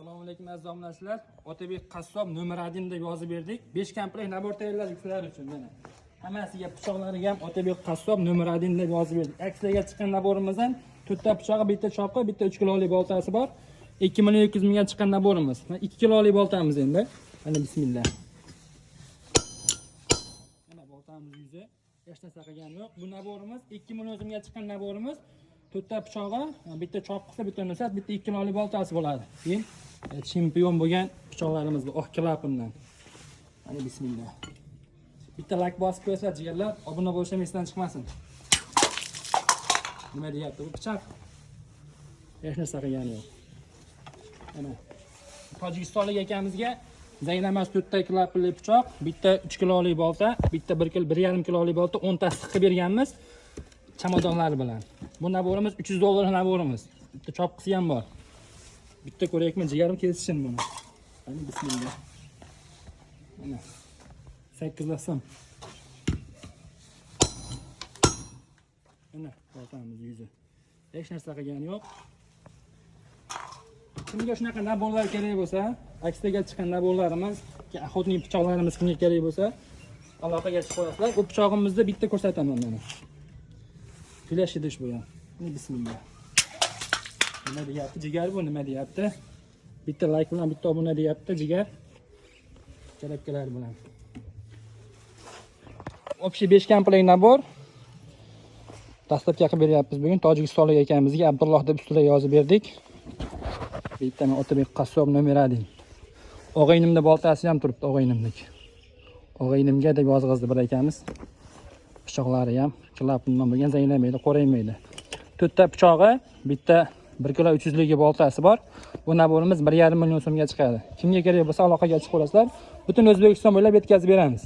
Assalomu alaykum aziz obunachilar. Otabek qassob nomer 1 deb yozib berdik. 5 komplet nabor tayyorladik sizlar uchun mana. Hammasiga pichoqlariga ham Otabek qassob nomer 1 deb yozib berdik. Aksiyaga chiqqan naborimizdan to'rtta pichog'i, bitta choqi, bitta 3 kilolik boltasi bor. 2 million 200 mingga chiqqan naborimiz. Mana 2 kilolik boltamiz endi. Mana bismillah. Mana boltamiz yuzi. Hech narsa qilgani yo'q. Bu naborimiz 2 million so'mga chiqqan naborimiz. To'rtta pichog'i, bitta choqisi, bitta nusat, bitta 2 kilolik boltasi bo'ladi. Keyin chempion bo'lgan pichoqlarimiz bu oq klapandan. Mana bismillah. Bitta like bosib qo'yasizlar jigarlar, obuna bo'lishim esdan chiqmasin. Nima deyapti bu pichoq? Hech narsa qilgani yo'q. Mana Tojikistonlik akamizga Zaynamas to'rtta klapanli pichoq, bitta 3 kilolik bolta, bitta 1,5 kilolik bolta 10 ta siqib berganmiz. Chamadonlar bilan. Bu naborimiz $300 naborimiz. Bitta choqisi ham bor. Bitta ko'raylikmi, jigarim kesishin buni. Mana bismillah. Mana 8 so'm. Mana boltamiz yuzi. Hech narsa qilgani yo'q. Kimga shunaqa naborlar kerak bo'lsa, aksiyaga chiqqan naborlarimiz, охотник pichoqlarimiz kimga kerak bo'lsa, aloqaga chiqib qo'yasizlar. Bu pichog'imizni bitta ko'rsataman mana. Flash idish bu ham. Bismillah. Nima deyapti? Jigar bu nima deyapti? Bitta like bilan bitta obuna deyapti jigar. Keraklar bilan. Общий 5 komplet nabor. Dastlabki qilib beryapmiz bugun Tojikistonlik akamizga Abdulloh deb ustida yozib berdik. Bittadan Otabek qassob nomer 1. Og'aynimda boltasi ham turibdi, og'aynimniki. Og'aynimga deb yozg'izdi bir akamiz. Pichoqlari ham klapandan bo'lgan, zaynamaydi, qo'raymaydi. To'rtta pichog'i, bitta 1 kilo 300 ligi boltasi bor. Bu naborimiz 1,5 million so'mga chiqadi. Kimga kerak bo'lsa aloqaga chiqib qo'yasizlar. Butun O'zbekiston bo'ylab yetkazib beramiz.